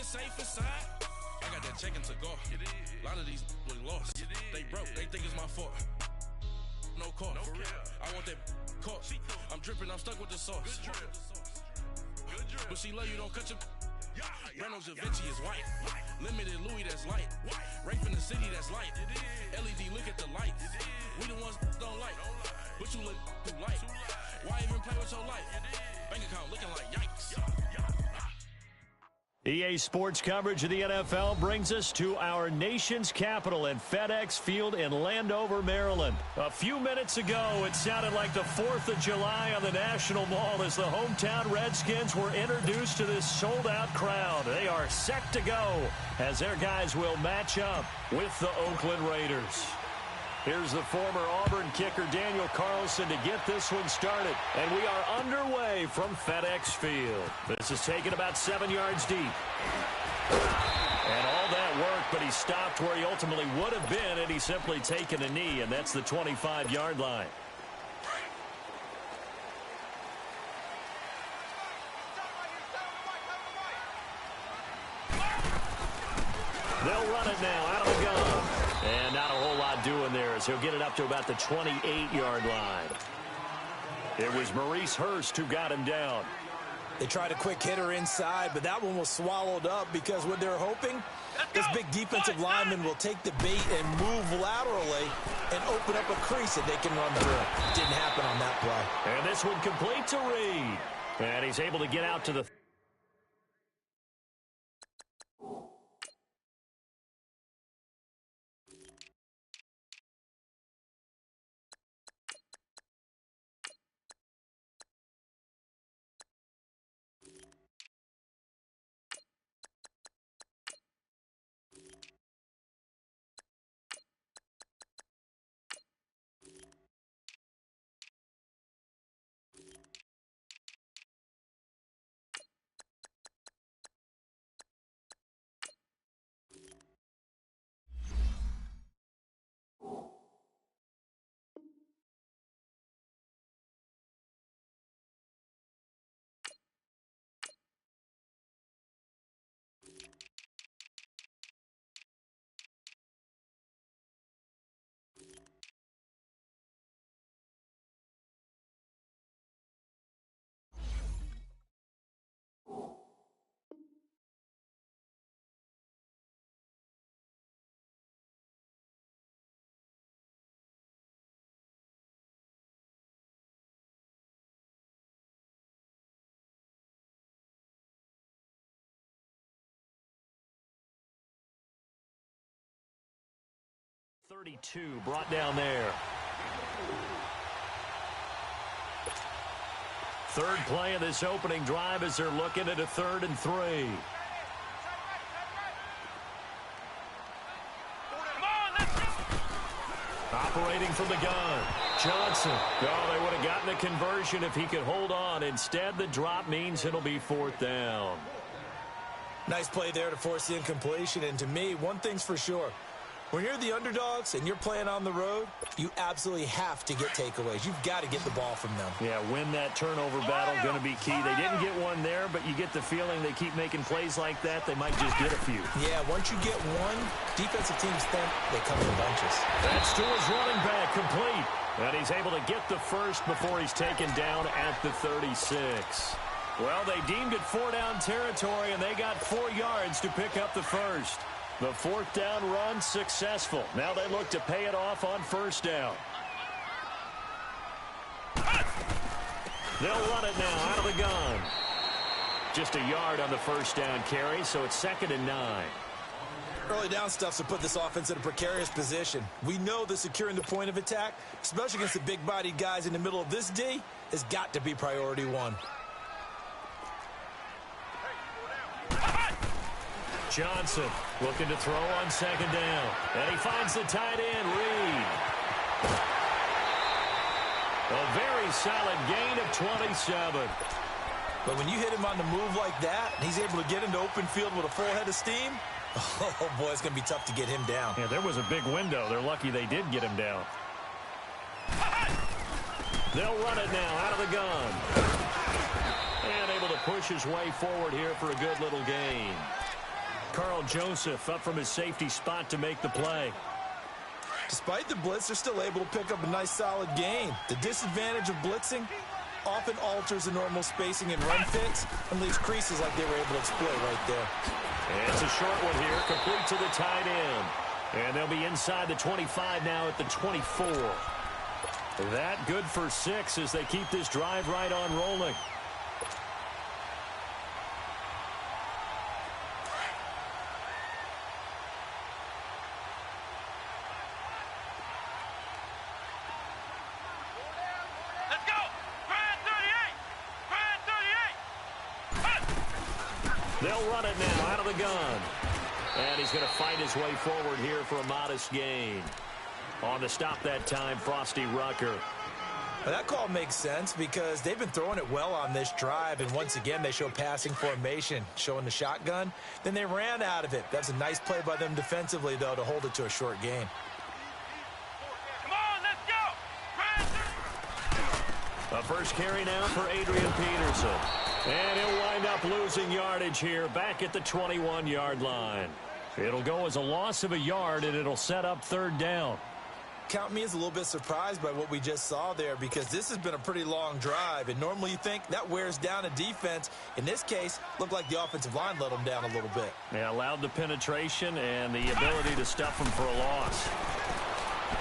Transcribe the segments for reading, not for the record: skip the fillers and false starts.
safe inside. I got that check to go. A lot of these look lost. They broke, they think it's my fault. No call, for real. I want that caught. I'm dripping, I'm stuck with the sauce. But she love you, don't cut your. Reynolds Da Vinci is white. Limited Louis, that's light. Rape in the city, that's light. LED, look at the lights. We the ones don't like. But you look too light. Why even play with your life? Bank account looking like yikes. EA Sports coverage of the NFL brings us to our nation's capital at FedEx Field in Landover, Maryland. A few minutes ago, it sounded like the 4th of July on the National Mall as the hometown Redskins were introduced to this sold-out crowd. They are set to go as their guys will match up with the Oakland Raiders. Here's the former Auburn kicker Daniel Carlson to get this one started. And we are underway from FedEx Field. This is taken about 7 yards deep. And all that work, but he stopped where he ultimately would have been, and he's simply taken a knee, and that's the 25-yard line. They'll run it now out of the gun. And not a whole lot doing there as he'll get it up to about the 28-yard line. It was Maurice Hurst who got him down. They tried a quick hitter inside, but that one was swallowed up because what they're hoping, this big defensive lineman will take the bait and move laterally and open up a crease that they can run through. Didn't happen on that play. And this one complete to Reed. And he's able to get out to the... .32 brought down there. Third play of this opening drive as they're looking at a 3rd and 3. Operating from the gun, Johnson. Oh, they would have gotten a conversion if he could hold on. Instead, the drop means it'll be 4th down. Nice play there to force the incompletion. And to me, one thing's for sure. When you're the underdogs and you're playing on the road, you absolutely have to get takeaways. You've got to get the ball from them. Yeah, win that turnover battle, going to be key. They didn't get one there, but you get the feeling they keep making plays like that, they might just get a few. Yeah, once you get one, defensive teams think they come in bunches. That's to his running back, complete. And he's able to get the first before he's taken down at the 36. Well, they deemed it 4-down territory, and they got 4 yards to pick up the first. The 4th down run successful. Now they look to pay it off on 1st down. They'll run it now out of the gun. Just a yard on the 1st down carry, so it's 2nd and 9. Early down stuff's to put this offense in a precarious position. We know that securing the point of attack, especially against the big-bodied guys in the middle of this D, has got to be priority 1. Johnson looking to throw on 2nd down. And he finds the tight end, Reed. A very solid gain of 27. But when you hit him on the move like that, and he's able to get into open field with a full head of steam, oh, boy, it's going to be tough to get him down. Yeah, there was a big window. They're lucky they did get him down. They'll run it now out of the gun. And able to push his way forward here for a good little gain. Carl Joseph up from his safety spot to make the play. Despite the blitz, they're still able to pick up a nice solid gain. The disadvantage of blitzing often alters the normal spacing and run fits and leaves creases like they were able to exploit right there. And it's a short one here, complete to the tight end. And they'll be inside the 25 now at the 24. That good for 6 as they keep this drive right on rolling. They'll run it now out of the gun. And he's going to fight his way forward here for a modest gain. On the stop that time, Frosty Rucker. Well, that call makes sense because they've been throwing it well on this drive, and once again they show passing formation, showing the shotgun. Then they ran out of it. That's a nice play by them defensively, though, to hold it to a short gain. Come on, let's go! A first carry now for Adrian Peterson. And he'll wind up losing yardage here back at the 21-yard line. It'll go as a loss of a yard, and it'll set up third down. Count me as a little bit surprised by what we just saw there because this has been a pretty long drive, and normally you think that wears down a defense. In this case, looked like the offensive line let them down a little bit. Yeah, allowed the penetration and the ability to stuff them for a loss.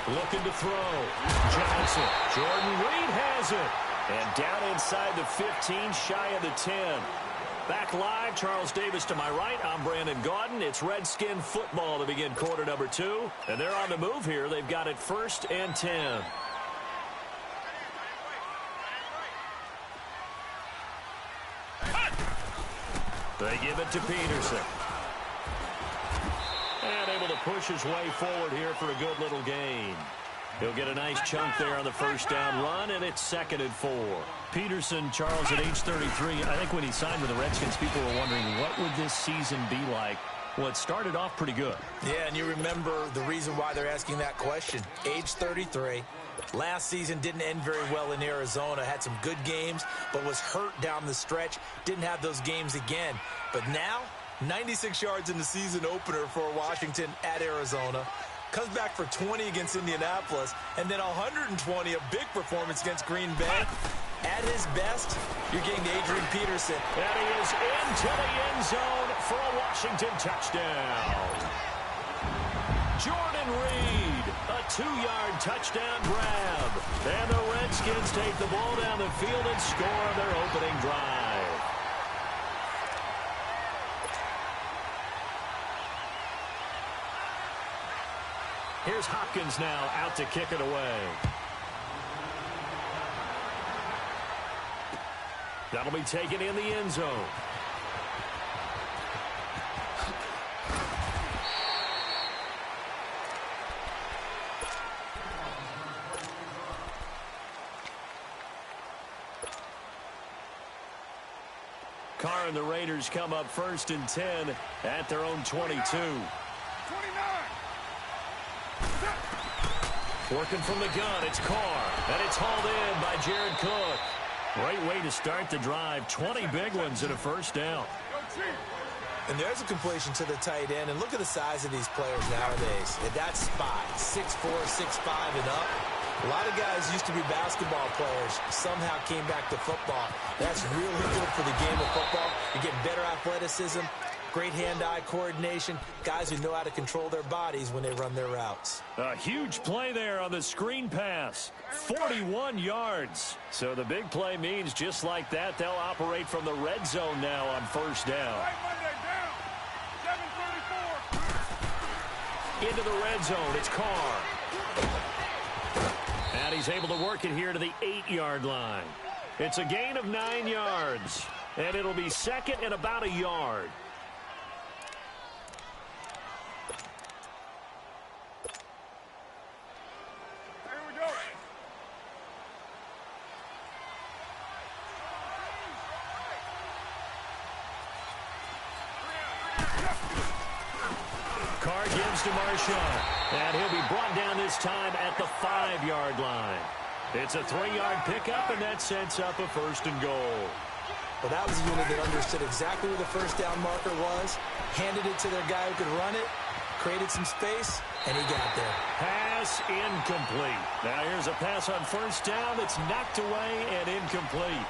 Looking to throw. Johnson. Jordan Reed has it. And down inside the 15, shy of the 10. Back live, Charles Davis to my right. I'm Brandon Gaudin. It's Redskin football to begin quarter number 2. And they're on the move here. They've got it 1st and 10. They give it to Peterson. And able to push his way forward here for a good little gain. He'll get a nice chunk there on the first down run, and it's 2nd and 4. Peterson, Charles, at age 33, I think when he signed with the Redskins, people were wondering what would this season be like. Well, it started off pretty good. Yeah, and you remember the reason why they're asking that question. Age 33. Last season didn't end very well in Arizona. Had some good games, but was hurt down the stretch. Didn't have those games again. But now, 96 yards in the season opener for Washington at Arizona. Comes back for 20 against Indianapolis, and then 120, a big performance against Green Bay. At his best, you're getting Adrian Peterson. And he is into the end zone for a Washington touchdown. Jordan Reed, a 2-yard touchdown grab. And the Redskins take the ball down the field and score their opening drive. Here's Hopkins now out to kick it away. That'll be taken in the end zone. Carr and the Raiders come up 1st and 10 at their own 22. 29. Working from the gun, it's Carr, and it's hauled in by Jared Cook. Great way to start the drive. 20 big ones and a first down. And there's a completion to the tight end, and look at the size of these players nowadays. At that spot, 6'4", 6'5", and up. A lot of guys used to be basketball players, somehow came back to football. That's really good for the game of football. You get better athleticism, great hand-eye coordination, guys who know how to control their bodies when they run their routes. A huge play there on the screen pass. 41 yards. So the big play means just like that, they'll operate from the red zone now on first down. Into the red zone, it's Carr. And he's able to work it here to the 8-yard line. It's a gain of 9 yards. And it'll be 2nd and about a yard. Carr gives to Marshawn, and he'll be brought down this time at the 5-yard line. It's a 3-yard pickup, and that sets up a 1st and goal. Well, that was a unit that understood exactly where the first down marker was, handed it to their guy who could run it, created some space, and he got there. Pass incomplete. Now here's a pass on first down that's knocked away and incomplete.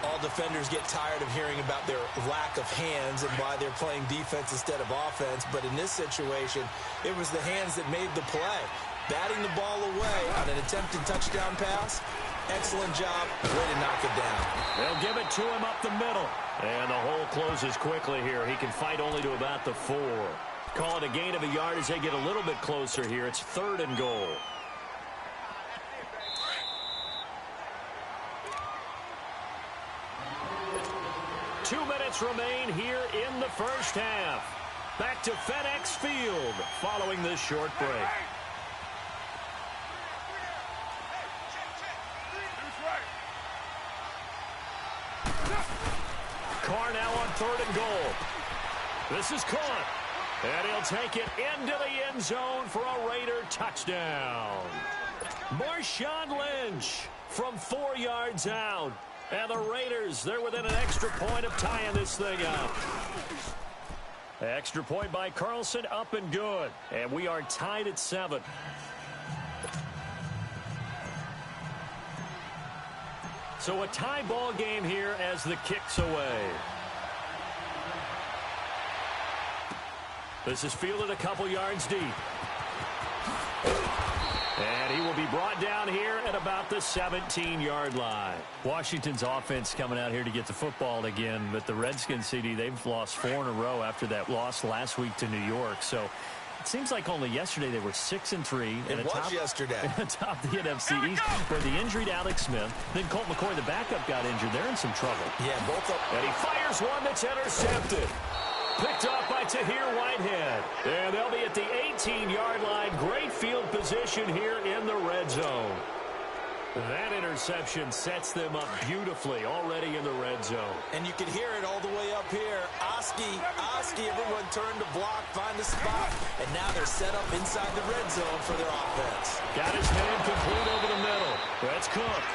All defenders get tired of hearing about their lack of hands and why they're playing defense instead of offense. But in this situation, it was the hands that made the play. Batting the ball away on an attempted touchdown pass. Excellent job. Way to knock it down. They'll give it to him up the middle. And the hole closes quickly here. He can fight only to about the 4. Call it a gain of a yard as they get a little bit closer here. It's 3rd and goal. Two minutes remain here in the first half. Back to FedEx Field following this short break. Carr now on 3rd and goal. This is caught. And he'll take it into the end zone for a Raider touchdown. Marshawn Lynch from 4 yards out. And the Raiders, they're within an extra point of tying this thing up. Extra point by Carlson, up and good. And we are tied at 7. So a tie ball game here as the kick's away. This is fielded a couple yards deep. And he will be brought down here at about the 17-yard line. Washington's offense coming out here to get the football again, but the Redskins, CD, they've lost 4 in a row after that loss last week to New York. So it seems like only yesterday they were 6-3. It was yesterday. Atop the NFC East, where the injury to Alex Smith, then Colt McCoy, the backup, got injured. They're in some trouble. Yeah, both of them. And he fires one that's intercepted. Picked off by Tahir Whitehead. And they'll be at the 18-yard line. Great field position here in the red zone. That interception sets them up beautifully already in the red zone. And you can hear it all the way up here. Oski, everyone turned to block, find a spot. And now they're set up inside the red zone for their offense. Got his man complete over the middle. That's Cook.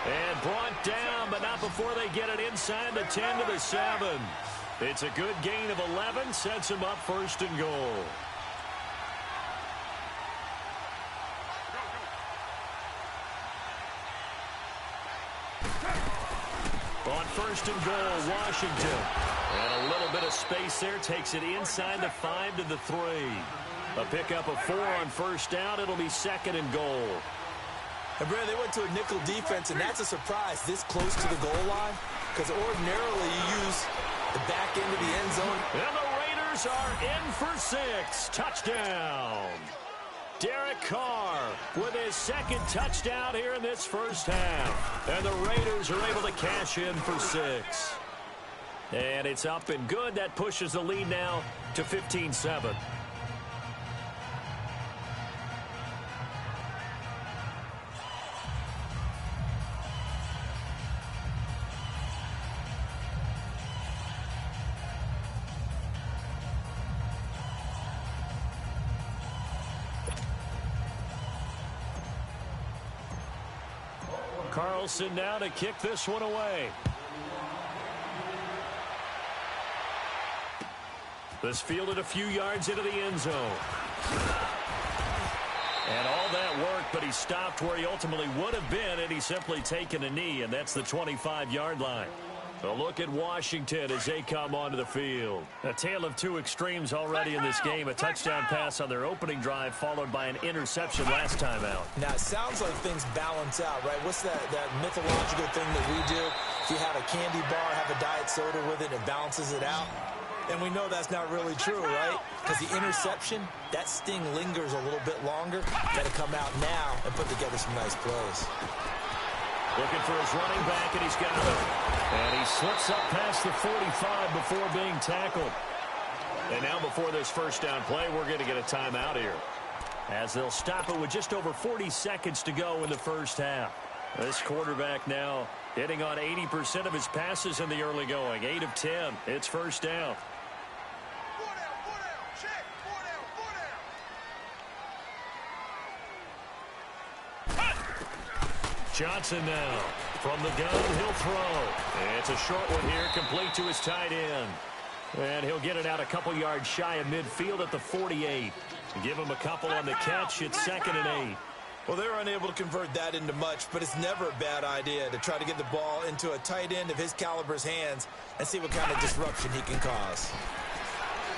And brought down, but not before they get it inside the 10 to the 7. It's a good gain of 11, sets him up 1st and goal. On 1st and goal, Washington. And a little bit of space there, takes it inside the 5 to the 3. A pickup of 4 on 1st down, it'll be 2nd and goal. And Brad, they went to a nickel defense, and that's a surprise this close to the goal line, because ordinarily you use the back end of the end zone. And the Raiders are in for 6. Touchdown. Derek Carr with his 2nd touchdown here in this first half. And the Raiders are able to cash in for 6. And it's up and good. That pushes the lead now to 15-7. Carlson now to kick this one away. This fielded a few yards into the end zone. And all that worked, but he stopped where he ultimately would have been, and he's simply taken a knee, and that's the 25-yard line. A look at Washington as they come onto the field. A tale of two extremes already in this game. A touchdown pass on their opening drive, followed by an interception last time out. Now, it sounds like things balance out, right? What's that mythological thing that we do? If you have a candy bar, have a diet soda with it, it balances it out. And we know that's not really true, right? Because the interception, that sting lingers a little bit longer. Got to come out now and put together some nice plays. Looking for his running back, and he's got it. And he slips up past the 45 before being tackled. And now before this first down play, we're going to get a timeout here, as they'll stop it with just over 40 seconds to go in the first half. This quarterback now hitting on 80% of his passes in the early going. 8 of 10. It's first down. Johnson now. From the gun, he'll throw. It's a short one here, complete to his tight end. And he'll get it out a couple yards shy of midfield at the 48. Give him a couple on the catch. It's 2nd and 8. Well, they're unable to convert that into much, but it's never a bad idea to try to get the ball into a tight end of his caliber's hands and see what kind of disruption he can cause.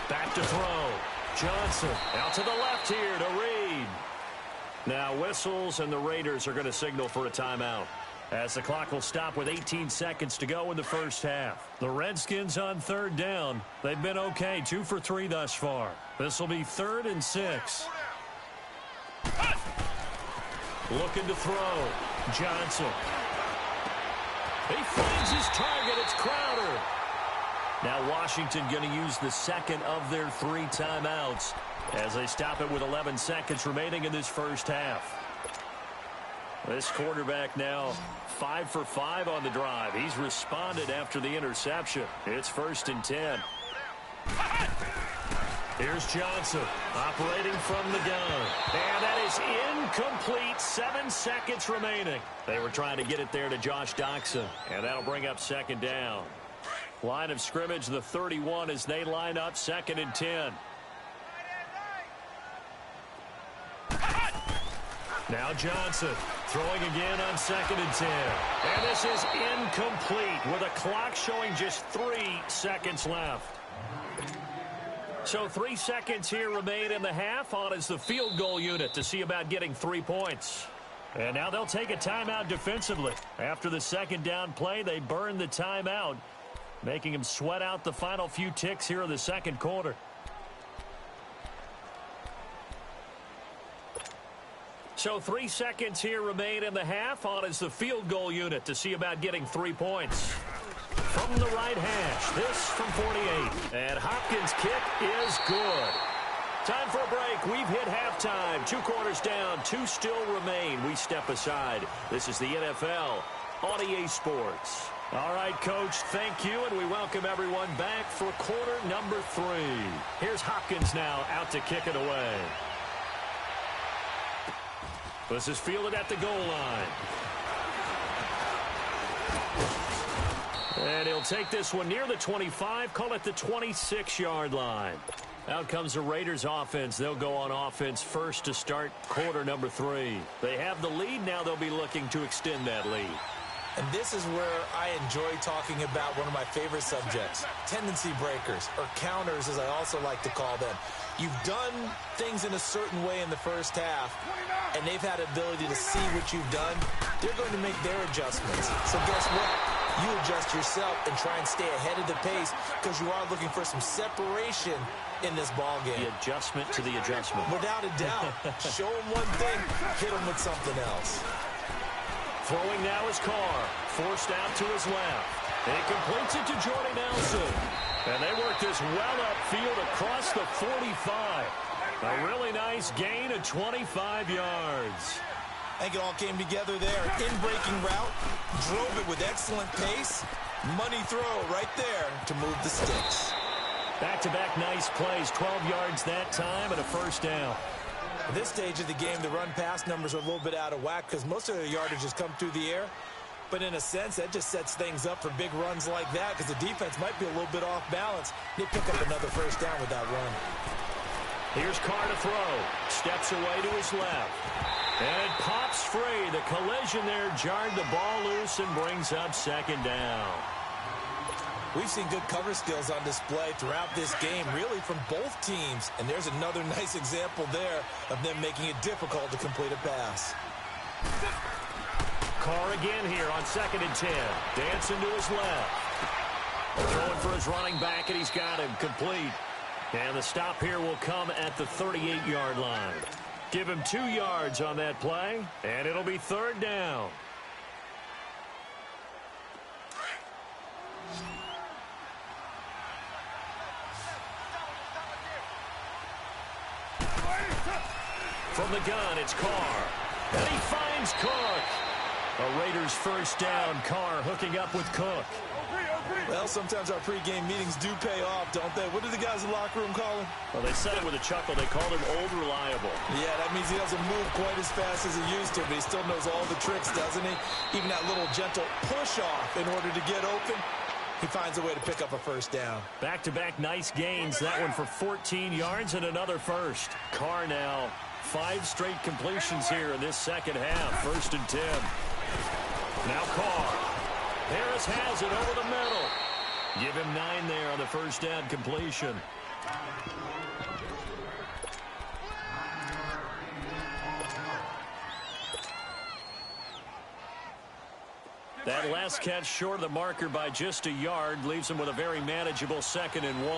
Back to throw. Johnson out to the left here to Reed. Now whistles, and the Raiders are going to signal for a timeout, as the clock will stop with 18 seconds to go in the first half. The Redskins on 3rd down. They've been okay, 2 for 3 thus far. This will be 3rd and 6. Looking to throw. Johnson. He finds his target. It's Crowder. Now Washington going to use the second of their 3 timeouts as they stop it with 11 seconds remaining in this first half. This quarterback now 5 for 5 on the drive. He's responded after the interception. It's 1st and 10. Here's Johnson operating from the gun. And that is incomplete. 7 seconds remaining. They were trying to get it there to Josh Doxson. And that'll bring up 2nd down. Line of scrimmage, the 31, as they line up 2nd and 10. Now Johnson throwing again on 2nd and 10. And this is incomplete with a clock showing just 3 seconds left. So 3 seconds here remain in the half. On is the field goal unit to see about getting 3 points. And now they'll take a timeout defensively. After the 2nd down play, they burn the timeout, making them sweat out the final few ticks here in the 2nd quarter. So 3 seconds here remain in the half. On is the field goal unit to see about getting 3 points. From the right hash, this from 48. And Hopkins' kick is good. Time for a break. We've hit halftime. 2 quarters down, 2 still remain. We step aside. This is the NFL on EA Sports. All right, Coach, thank you, and we welcome everyone back for quarter number 3. Here's Hopkins now out to kick it away. This is fielded at the goal line. And he'll take this one near the 25, call it the 26-yard line. Out comes the Raiders offense. They'll go on offense first to start quarter number 3. They have the lead. Now they'll be looking to extend that lead. And this is where I enjoy talking about one of my favorite subjects, tendency breakers, or counters as I also like to call them. You've done things in a certain way in the first half, and they've had ability to see what you've done. They're going to make their adjustments. So guess what? You adjust yourself and try and stay ahead of the pace because you are looking for some separation in this ball game. The adjustment to the adjustment. Without a doubt. Show them one thing, hit them with something else. Throwing now is Carr. Forced out to his left. And he completes it to Jordy Nelson. And they work this well upfield across the 45. A really nice gain of 25 yards. I think it all came together there. In-breaking route, drove it with excellent pace. Money throw right there to move the sticks. Back-to-back nice plays, 12 yards that time and a first down. At this stage of the game, the run-pass numbers are a little bit out of whack because most of their yardage has come through the air. But in a sense, that just sets things up for big runs like that because the defense might be a little bit off balance. They pick up another first down with that run. Here's Carr to throw. Steps away to his left. And it pops free. The collision there jarred the ball loose and brings up 2nd down. We've seen good cover skills on display throughout this game, really from both teams. And there's another nice example there of them making it difficult to complete a pass. Carr again here on 2nd and 10. Dancing to his left. Throwing for his running back, and he's got him complete. And the stop here will come at the 38-yard line. Give him 2 yards on that play, and it'll be 3rd down. From the gun, it's Carr. And he finds Cook. A Raiders first down. Carr hooking up with Cook. Well, sometimes our pregame meetings do pay off, don't they? What do the guys in the locker room call him? Well, they said it with a chuckle. They called him old reliable. Yeah, that means he doesn't move quite as fast as he used to, but he still knows all the tricks, doesn't he? Even that little gentle push-off in order to get open, he finds a way to pick up a first down. Back-to-back nice gains. That one for 14 yards and another first. Carr now 5 straight completions here in this second half. 1st and 10. Now Carr. Harris has it over the middle. Give him 9 there on the first down completion. That last catch short of the marker by just a yard leaves him with a very manageable 2nd and 1.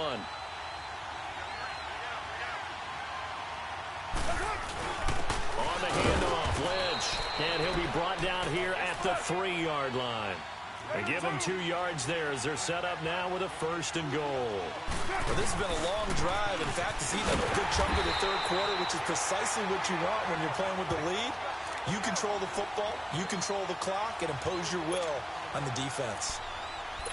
On the handoff, Lynch. And he'll be brought down here at the 3-yard line. They give him 2 yards there as they're set up now with a 1st and goal. Well, this has been a long drive. In fact, it's eaten up a good chunk of the third quarter, which is precisely what you want when you're playing with the lead. You control the football, you control the clock, and impose your will on the defense.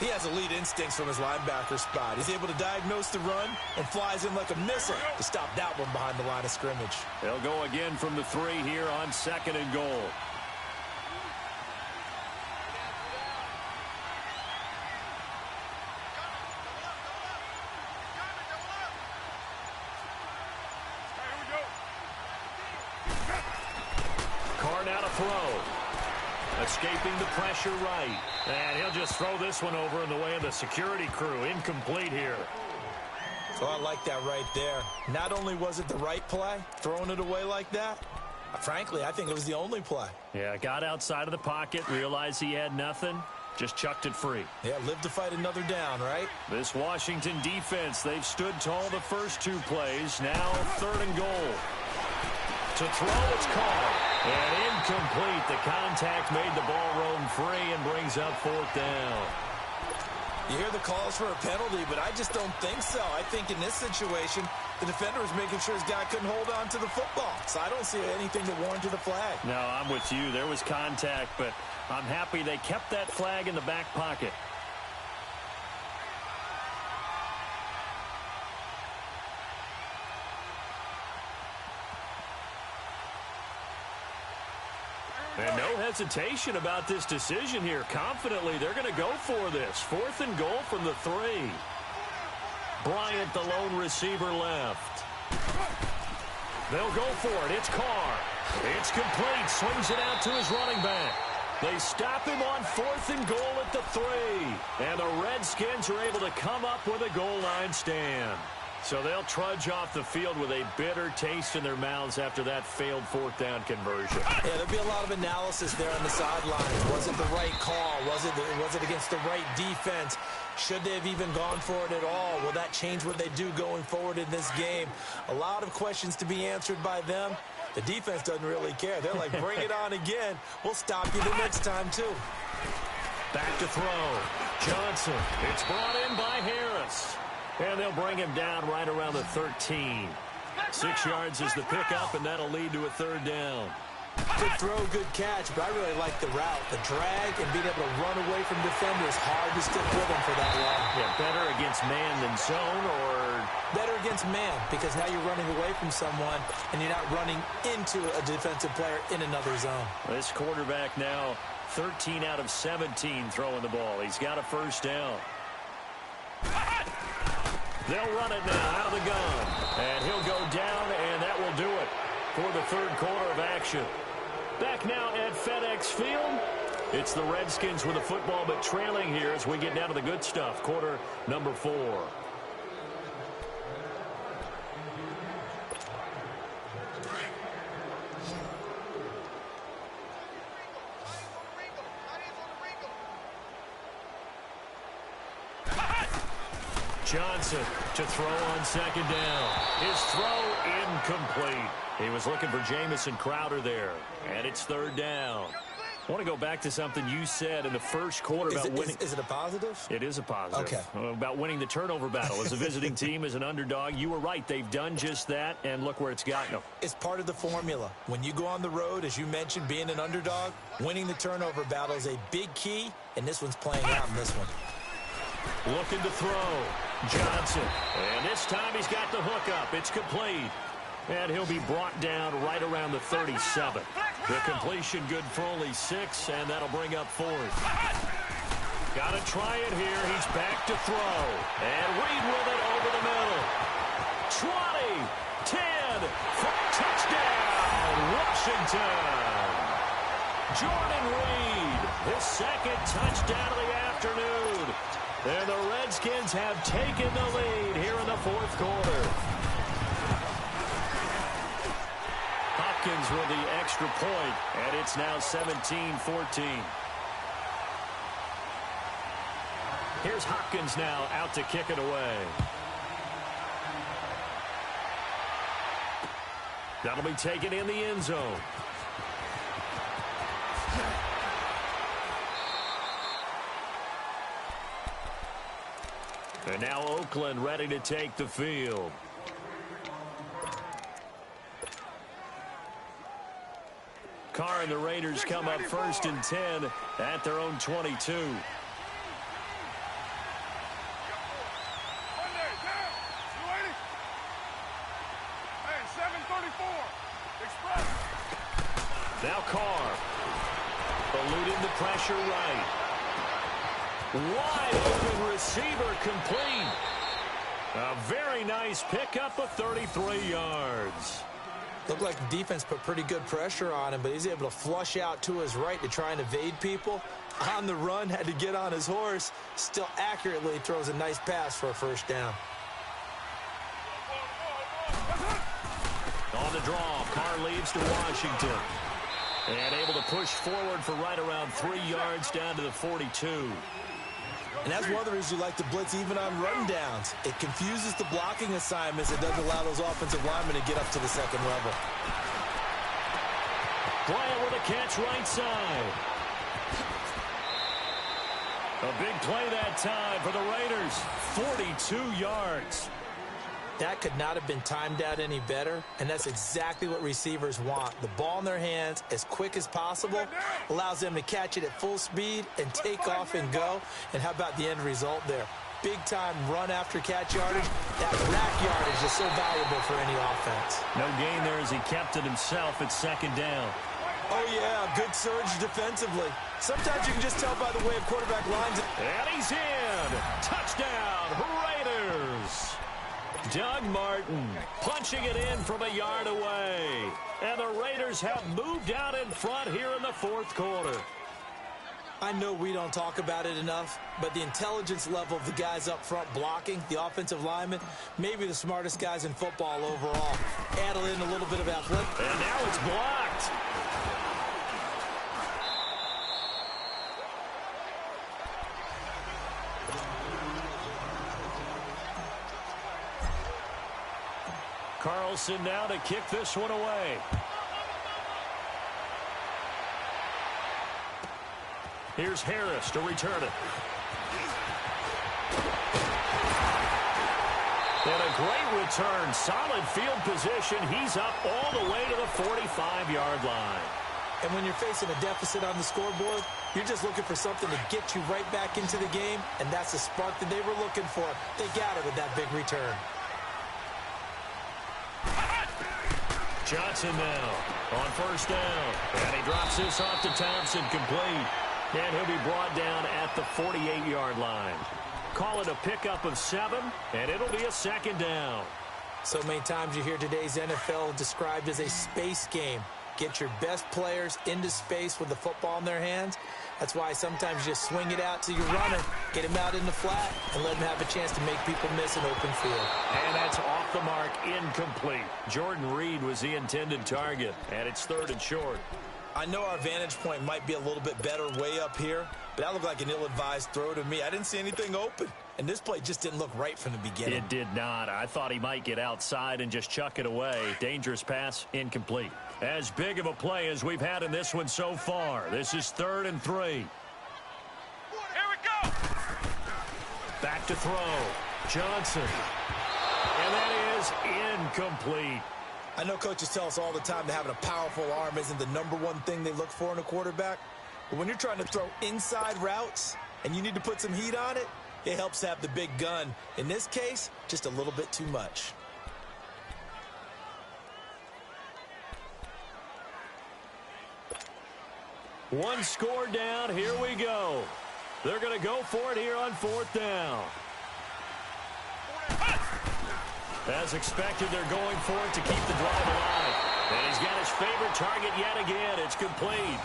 He has elite instincts from his linebacker spot. He's able to diagnose the run and flies in like a missile to stop that one behind the line of scrimmage. They'll go again from the 3 here on 2nd and goal. Escaping the pressure right. And he'll just throw this one over in the way of the security crew. Incomplete here. So I like that right there. Not only was it the right play, throwing it away like that, frankly, I think it was the only play. Yeah, got outside of the pocket, realized he had nothing, just chucked it free. Yeah, live to fight another down, right? This Washington defense, they've stood tall the first 2 plays. Now 3rd and goal. To throw, it's caught. And incomplete. The contact made the ball roam free and brings up 4th down. You hear the calls for a penalty, but I just don't think so. I think in this situation, the defender was making sure his guy couldn't hold on to the football. So I don't see anything that warranted a flag. No, I'm with you. There was contact, but I'm happy they kept that flag in the back pocket. And no hesitation about this decision here. Confidently, they're going to go for this. 4th and goal from the 3. Bryant, the lone receiver, left. They'll go for it. It's Carr. It's complete. Swings it out to his running back. They stop him on 4th and goal at the 3. And the Redskins are able to come up with a goal line stand. So they'll trudge off the field with a bitter taste in their mouths after that failed 4th down conversion. Yeah, there'll be a lot of analysis there on the sidelines. Was it the right call? Was it against the right defense? Should they have even gone for it at all? Will that change what they do going forward in this game? A lot of questions to be answered by them. The defense doesn't really care. They're like, bring it on again. We'll stop you the next time, too. Back to throw. Johnson. It's brought in by Harris. And they'll bring him down right around the 13. 6 yards is the pickup, and that'll lead to a 3rd down. Good throw, good catch, but I really like the route. The drag and being able to run away from defenders. Hard to stick with them for that long. Yeah, better against man than zone, or? Better against man, because now you're running away from someone, and you're not running into a defensive player in another zone. This quarterback now 13 out of 17 throwing the ball. He's got a 1st down. They'll run it now out of the gun. And he'll go down, and that will do it for the 3rd quarter of action. Back now at FedEx Field. It's the Redskins with the football, but trailing here as we get down to the good stuff. Quarter number 4. Johnson to throw on 2nd down. His throw incomplete. He was looking for Jamison Crowder there. And it's 3rd down. I want to go back to something you said in the first quarter about winning. Is it a positive? It is a positive. Okay. About winning the turnover battle. As a visiting team, as an underdog, you were right. They've done just that, and look where it's gotten them. It's part of the formula. When you go on the road, as you mentioned, being an underdog, winning the turnover battle is a big key, and this one's playing out in this one. Looking to throw. Johnson. And this time he's got the hook up. It's complete. And he'll be brought down right around the 37. The completion good for only 6, and that'll bring up 4th. Got to try it here. He's back to throw. And Reed with it over the middle. 20, 10, touchdown, Washington. Jordan Reed, his second touchdown of the afternoon. And the Redskins have taken the lead here in the 4th quarter. Hopkins with the extra point, and it's now 17-14. Here's Hopkins now out to kick it away. That'll be taken in the end zone. And now Oakland ready to take the field. Carr and the Raiders come up 1st and 10 at their own 22. Now Carr. Eluding the pressure right. Wide open receiver complete. A very nice pickup of 33 yards. Looked like the defense put pretty good pressure on him, but he's able to flush out to his right to try and evade people. On the run, had to get on his horse. Still accurately throws a nice pass for a 1st down. On the draw, Carr leads to Washington. And able to push forward for right around 3 yards down to the 42. And that's one of the reasons you like to blitz even on rundowns. It confuses the blocking assignments. It doesn't allow those offensive linemen to get up to the 2nd level. Bryant with a catch right side. A big play that time for the Raiders. 42 yards. That could not have been timed out any better, and that's exactly what receivers want. The ball in their hands as quick as possible allows them to catch it at full speed and take off and go. And how about the end result there? Big-time run after catch yardage. That rack yardage is so valuable for any offense. No gain there as he kept it himself at 2nd down. Oh, yeah, good surge defensively. Sometimes you can just tell by the way a quarterback lines it. And he's in. Touchdown, Raiders. Doug Martin punching it in from a yard away. And the Raiders have moved out in front here in the 4th quarter. I know we don't talk about it enough, but the intelligence level of the guys up front blocking, the offensive linemen, maybe the smartest guys in football overall. Add in a little bit of athletic. And now it's blocked. Carlson now to kick this one away. Here's Harris to return it. And a great return. Solid field position. He's up all the way to the 45-yard line. And when you're facing a deficit on the scoreboard, you're just looking for something to get you right back into the game, and that's the spark that they were looking for. They got it with that big return. Johnson now on 1st down. And he drops this off to Thompson, complete. And he'll be brought down at the 48-yard line. Call it a pickup of 7, and it'll be a 2nd down. So many times you hear today's NFL described as a space game. Get your best players into space with the football in their hands. That's why sometimes you just swing it out to your runner, get him out in the flat, and let him have a chance to make people miss an open field. And that's off the mark, incomplete. Jordan Reed was the intended target, and it's 3rd and short. I know our vantage point might be a little bit better way up here, but that looked like an ill-advised throw to me. I didn't see anything open, and this play just didn't look right from the beginning. It did not. I thought he might get outside and just chuck it away. Dangerous pass, incomplete. As big of a play as we've had in this one so far. This is 3rd and 3. Here we go. Back to throw. Johnson. And that is incomplete. I know coaches tell us all the time that having a powerful arm isn't the #1 thing they look for in a quarterback. But when you're trying to throw inside routes and you need to put some heat on it, It helps have the big gun. In this case, just a little bit too much. One score down. Here we go. They're going to go for it here on 4th down. As expected, they're going for it to keep the drive alive. And he's got his favorite target yet again. It's complete.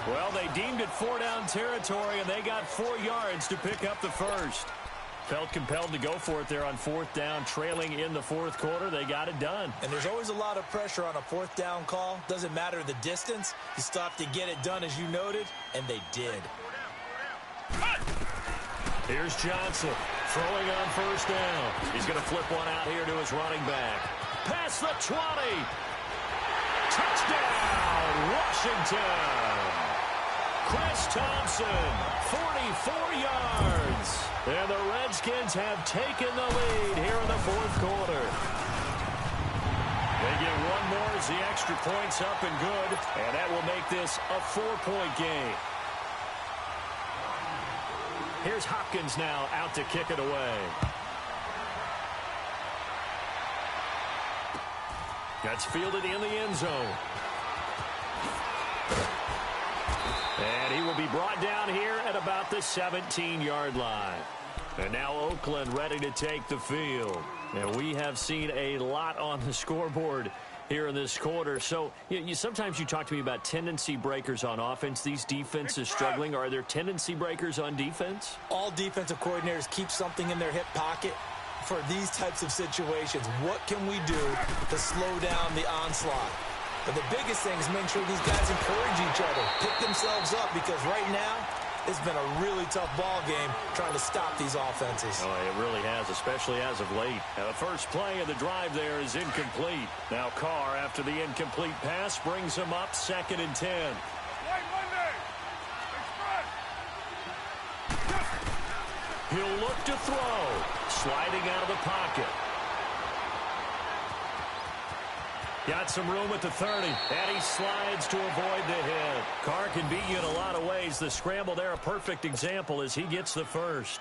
Well, they deemed it 4-down territory, and they got 4 yards to pick up the first. Felt compelled to go for it there on 4th down, trailing in the 4th quarter. They got it done. And there's always a lot of pressure on a 4th down call. Doesn't matter the distance. You still have to get it done, as you noted, and they did. Here's Johnson throwing on 1st down. He's going to flip one out here to his running back. Past the 20. Touchdown, Washington. Chris Thompson, 44 yards. And the Redskins have taken the lead here in the 4th quarter. They get one more as the extra point's up and good, and that will make this a 4-point game. Here's Hopkins now out to kick it away. That's fielded in the end zone. And he will be brought down here at about the 17-yard line. And now Oakland ready to take the field. And we have seen a lot on the scoreboard here in this quarter. So sometimes you talk to me about tendency breakers on offense. These defenses struggling. Are there tendency breakers on defense? All defensive coordinators keep something in their hip pocket for these types of situations. What can we do to slow down the onslaught? But the biggest thing is make sure these guys encourage each other, pick themselves up, because right now it's been a really tough ball game trying to stop these offenses. Oh, it really has, especially as of late. Now, the first play of the drive there is incomplete. Now Carr, after the incomplete pass, brings him up 2nd and 10. He'll look to throw, sliding out of the pocket. Got some room at the 30, and he slides to avoid the hit. Carr can beat you in a lot of ways. The scramble there, a perfect example as he gets the first.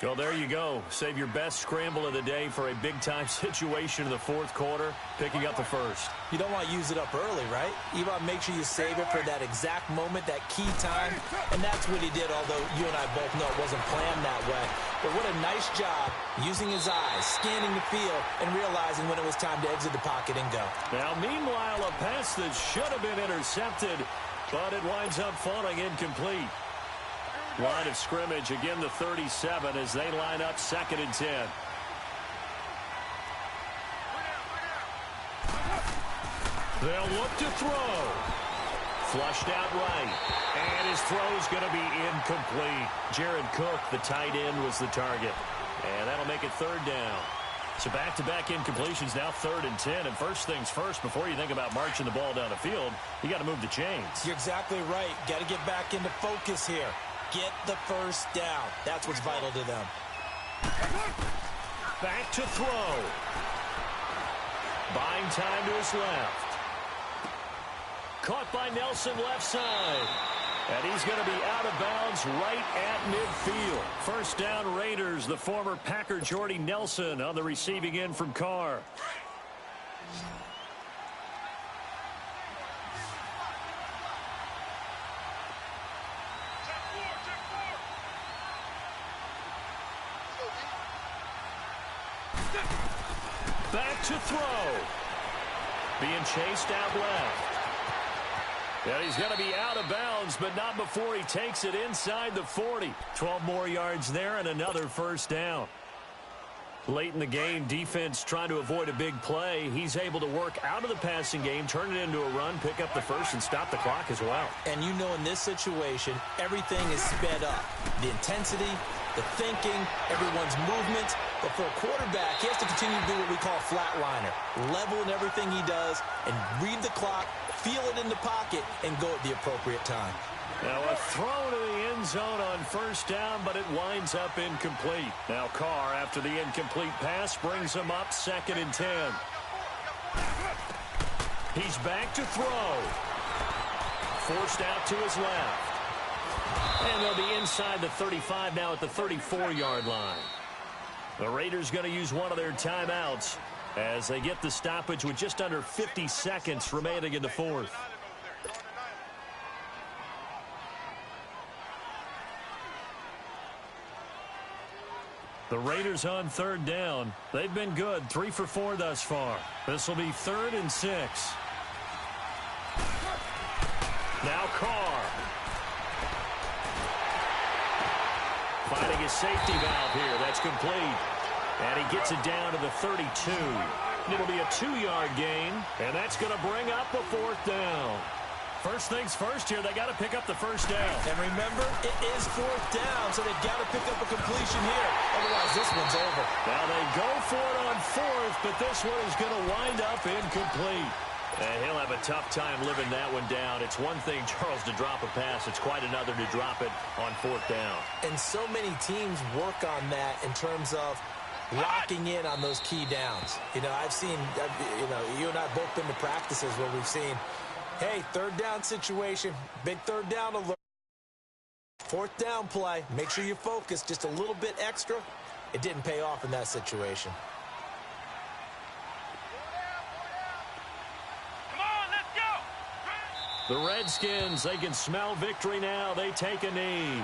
Well, there you go. Save your best scramble of the day for a big-time situation in the 4th quarter, picking up the first. You don't want to use it up early, right? You want to make sure you save it for that exact moment, that key time, and that's what he did, although you and I both know it wasn't planned that way. But what a nice job using his eyes, scanning the field, and realizing when it was time to exit the pocket and go. Now, meanwhile, a pass that should have been intercepted, but it winds up falling incomplete. Line of scrimmage, again the 37 as they line up 2nd and 10. They'll look to throw. Flushed out right. And his throw's going to be incomplete. Jared Cook, the tight end, was the target. And that'll make it 3rd down. So back-to-back incompletions, now 3rd and 10. And first things first, before you think about marching the ball down the field, you got to move the chains. You're exactly right. Got to get back into focus here. Get the first down. That's what's vital to them. Back to throw. Buying time to his left. Caught by Nelson left side. And he's going to be out of bounds right at midfield. First down Raiders, the former Packer Jordy Nelson on the receiving end from Carr. Back to throw. Being chased out left. And he's going to be out of bounds, but not before he takes it inside the 40. 12 more yards there and another first down. Late in the game, defense trying to avoid a big play. He's able to work out of the passing game, turn it into a run, pick up the first, and stop the clock as well. And you know in this situation, everything is sped up. The intensity, the thinking, everyone's movement. But for a quarterback, he has to continue to do what we call a flatliner. Level in everything he does and read the clock, feel it in the pocket, and go at the appropriate time. Now a throw to the end zone on first down, but it winds up incomplete. Now Carr, after the incomplete pass, brings him up 2nd and 10. He's back to throw. Forced out to his left. And they'll be inside the 35 now at the 34-yard line. The Raiders going to use one of their timeouts as they get the stoppage with just under 50 seconds remaining in the fourth. The Raiders on third down. They've been good, 3 for 4 thus far. This will be 3rd and 6. Now Carr. Finding his safety valve here. That's complete. And he gets it down to the 32. It'll be a 2-yard gain, and that's going to bring up a 4th down. First things first here, they got to pick up the first down. And remember, it is 4th down, so they've got to pick up a completion here. Otherwise, this one's over. Now they go for it on 4th, but this one is going to wind up incomplete. And he'll have a tough time living that one down. It's one thing, Charles, to drop a pass. It's quite another to drop it on 4th down. And so many teams work on that in terms of locking in on those key downs. You know, I've seen, you and I both been to practices where we've seen, hey, 3rd down situation, big 3rd down alert. 4th down play, make sure you focus just a little bit extra. It didn't pay off in that situation. Come on, let's go. The Redskins, they can smell victory now. They take a knee.